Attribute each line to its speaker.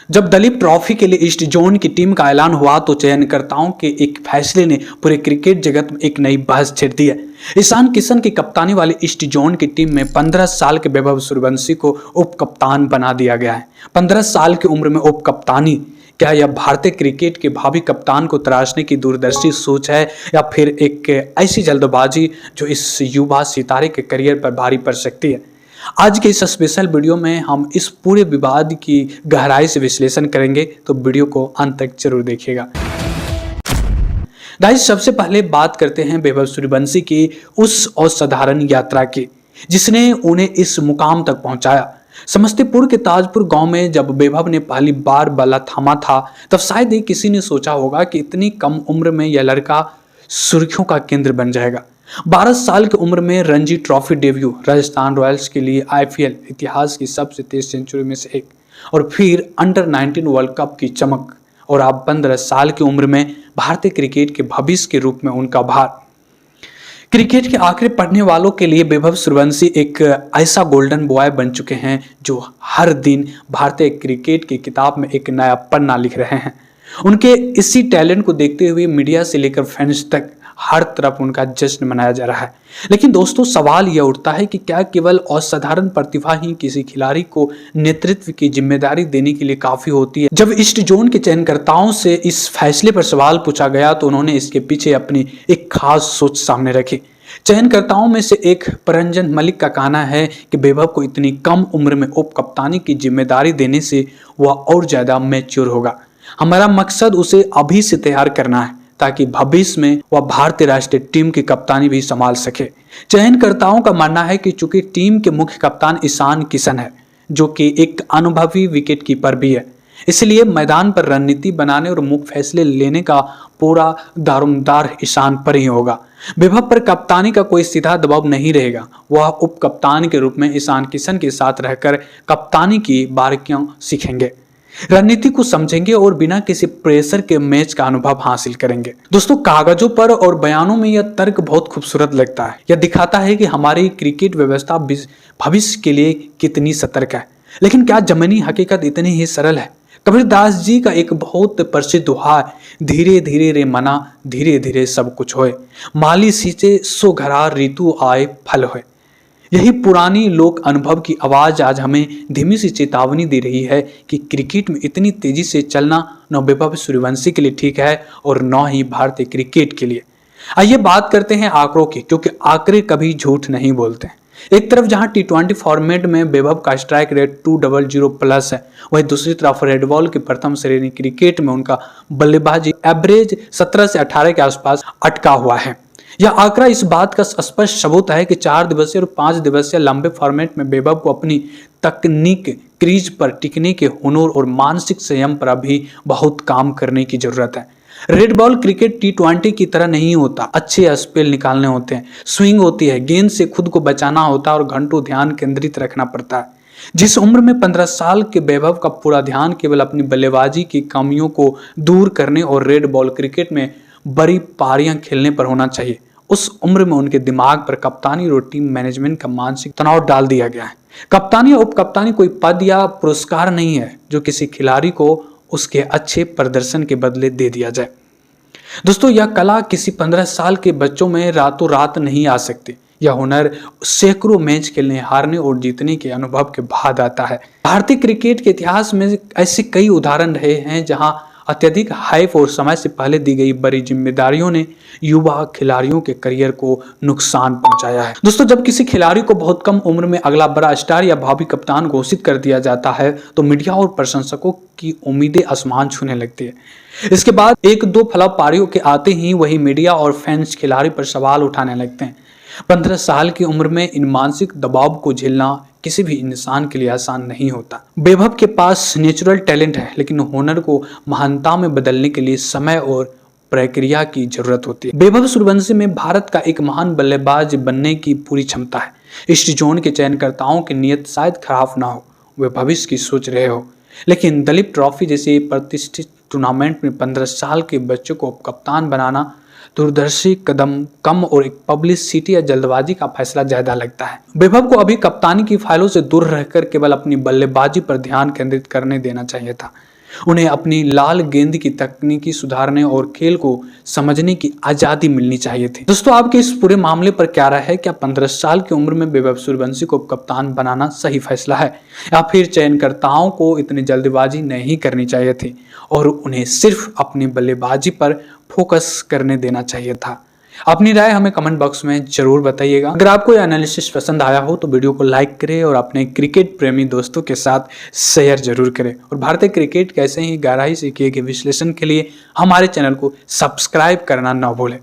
Speaker 1: जब दलीप ट्रॉफी के लिए ईस्ट जोन की टीम का ऐलान हुआ तो चयनकर्ताओं के एक फैसले ने पूरे क्रिकेट जगत में एक नई बहस छेड़ दी है। ईशान किशन की कप्तानी वाली ईस्ट जोन की टीम में 15 साल के वैभव सूर्यवंशी को उप कप्तान बना दिया गया है। 15 साल की उम्र में उप कप्तानी, क्या यह भारतीय क्रिकेट के भावी कप्तान को तराशने की दूरदर्शी सोच है या फिर एक ऐसी जल्दबाजी जो इस युवा सितारे के करियर पर भारी पड़ सकती है? आज के इस स्पेशल वीडियो में हम इस पूरे विवाद की गहराई से विश्लेषण करेंगे, तो वीडियो को अंत तक जरूर देखिएगा। गाइस, सबसे पहले बात करते हैं वैभव सूर्यवंशी की उस असाधारण यात्रा की जिसने उन्हें इस मुकाम तक पहुंचाया। समस्तीपुर के ताजपुर गांव में जब वैभव ने पहली बार बल्ला थामा था तब शायद ही किसी ने सोचा होगा कि इतनी कम उम्र में यह लड़का सुर्खियों का केंद्र बन जाएगा। 12 साल की उम्र में Ranji trophy debut, Rajasthan Royals के लिए IPL इतिहास की सबसे तेज सेंचुरी में से एक, और फिर अंडर 19 वर्ल्ड कप की चमक, और अब 15 साल की उम्र में भारतीय क्रिकेट के भविष्य के रूप में उनका भार। क्रिकेट के आंकड़े पढ़ने वालों के लिए वैभव सूर्यवंशी एक ऐसा गोल्डन बॉय बन चुके हैं जो हर दिन भारतीय क्रिकेट की किताब में एक नया पन्ना लिख रहे हैं। उनके इसी टैलेंट को देखते हुए मीडिया से लेकर फैंस तक हर तरफ उनका जश्न मनाया जा रहा है। लेकिन दोस्तों, सवाल यह उठता है कि क्या केवल असाधारण प्रतिभा ही किसी खिलाड़ी को नेतृत्व की जिम्मेदारी देने के लिए काफी होती है? जब ईस्ट जोन के चयनकर्ताओं से इस फैसले पर सवाल पूछा गया तो उन्होंने इसके पीछे अपनी एक खास सोच सामने रखी। चयनकर्ताओं में से एक परंजन मलिक का कहना है कि वैभव को इतनी कम उम्र में उप कप्तानी की जिम्मेदारी देने से वह और ज्यादा मैच्योर होगा। हमारा मकसद उसे अभी से तैयार करना है ताकि भविष्य में वह भारतीय राष्ट्रीय टीम की कप्तानी भी संभाल सके। चयनकर्ताओं का मानना है कि चूंकि टीम के मुख्य कप्तान ईशान किशन है, जो कि एक अनुभवी विकेट कीपर भी है, इसलिए मैदान पर रणनीति बनाने और मुख्य फैसले लेने का पूरा दारोमदार ईशान पर ही होगा। वैभव पर कप्तानी का कोई सीधा दबाव नहीं रहेगा। वह उप कप्तान के रूप में ईशान किशन के साथ रहकर कप्तानी की बारीकियों सीखेंगे, रणनीति को समझेंगे और बिना किसी प्रेशर के मैच का अनुभव हासिल करेंगे। दोस्तों, कागजों पर और बयानों में यह तर्क बहुत खूबसूरत लगता है। यह दिखाता है कि हमारी क्रिकेट व्यवस्था भविष्य के लिए कितनी सतर्क है, लेकिन क्या जमीनी हकीकत इतनी ही सरल है? कबीरदास जी का एक बहुत प्रसिद्ध दोहा है, धीरे धीरे रे मना धीरे धीरे सब कुछ होए, माली सींचे सो घरा ऋतु आए फल होए। यही पुरानी लोक अनुभव की आवाज आज हमें धीमी सी चेतावनी दे रही है कि क्रिकेट में इतनी तेजी से चलना न वैभव सूर्यवंशी के लिए ठीक है और न ही भारतीय क्रिकेट के लिए। आइए बात करते हैं आंकड़ों की, क्योंकि आंकड़े कभी झूठ नहीं बोलते हैं। एक तरफ जहां T20 फॉर्मेट में वैभव का स्ट्राइक रेट 200 प्लस है, वहीं दूसरी तरफ रेड बॉल की प्रथम श्रेणी क्रिकेट में उनका बल्लेबाजी एवरेज 17 से 18 के आसपास अटका हुआ है। यह आंकड़ा इस बात का स्पष्ट सबूत है कि 4 दिवसीय और 5 दिवसीय लंबे फॉर्मेट में वैभव को अपनी तकनीक, क्रीज पर टिकने के हुनर और मानसिक संयम पर अभी बहुत काम करने की जरूरत है। रेड बॉल क्रिकेट T20 की तरह नहीं होता। अच्छे स्पेल निकालने होते हैं, स्विंग होती है, गेंद से खुद को बचाना होता है और घंटों ध्यान केंद्रित रखना पड़ता है। जिस उम्र में 15 साल के वैभव का पूरा ध्यान केवल अपनी बल्लेबाजी की कमियों को दूर करने और रेड बॉल क्रिकेट में बड़ी पारियां खेलने पर होना चाहिए, उस उम्र में उनके दिमाग पर कप्तानी और टीम मैनेजमेंट का मानसिक तनाव डाल दिया गया है। कप्तानी या उप कप्तानी कोई पद या पुरस्कार नहीं है जो किसी खिलाड़ी को उसके अच्छे प्रदर्शन के बदले दे दिया जाए। दोस्तों, यह कला किसी 15 साल के बच्चों में रातों रात नहीं आ सकती। यह हुनर सैकड़ों मैच खेलने, हारने और जीतने के अनुभव के बाद आता है। भारतीय क्रिकेट के इतिहास में ऐसे कई उदाहरण रहे हैं जहां अत्यधिक हाइप और समय से पहले दी गई बड़ी जिम्मेदारियों ने युवा खिलाड़ियों के करियर को नुकसान पहुंचाया है। दोस्तों, जब किसी खिलाड़ी को बहुत कम उम्र में अगला बड़ा स्टार या भावी कप्तान घोषित कर दिया जाता है तो मीडिया और प्रशंसकों की उम्मीदें आसमान छूने लगती है। इसके बाद 1-2 फ्लॉप पारियों के आते ही वही मीडिया और फैंस खिलाड़ी पर सवाल उठाने लगते हैं। 15 साल की उम्र में इन मानसिक दबाव को झेलना किसी भी इंसान के लिए आसान नहीं होता। वैभव के पास नेचुरल टैलेंट है, लेकिन हुनर को महानता में बदलने के लिए समय और प्रक्रिया की जरूरत होती है। वैभव सूर्यवंशी में भारत का एक महान बल्लेबाज बनने की पूरी क्षमता है। ईस्ट जोन के चयनकर्ताओं की नीयत शायद खराब ना हो, वे भविष्य की सोच रहे हो, लेकिन दलीप ट्रॉफी जैसे प्रतिष्ठित टूर्नामेंट में 15 साल के बच्चों को कप्तान बनाना दूरदर्शी कदम कम और एक पब्लिसिटी या जल्दबाजी का फैसला ज्यादा लगता है। वैभव को अभी कप्तानी की फाइलों से दूर रहकर केवल अपनी बल्लेबाजी पर ध्यान केंद्रित करने देना चाहिए था। उन्हें अपनी लाल गेंद की तकनीकी सुधारने और खेल को समझने की आजादी मिलनी चाहिए थी। दोस्तों, आपके इस पूरे मामले पर क्या राय है? क्या 15 साल की उम्र में वैभव सूर्यवंशी को कप्तान बनाना सही फैसला है, या फिर चयनकर्ताओं को इतनी जल्दबाजी नहीं करनी चाहिए थी और उन्हें सिर्फ अपनी बल्लेबाजी पर फोकस करने देना चाहिए था? अपनी राय हमें कमेंट बॉक्स में जरूर बताइएगा। अगर आपको यह एनालिसिस पसंद आया हो तो वीडियो को लाइक करें और अपने क्रिकेट प्रेमी दोस्तों के साथ शेयर जरूर करें। और भारतीय क्रिकेट कैसे ही गहराई से किए गए विश्लेषण के लिए हमारे चैनल को सब्सक्राइब करना ना भूलें।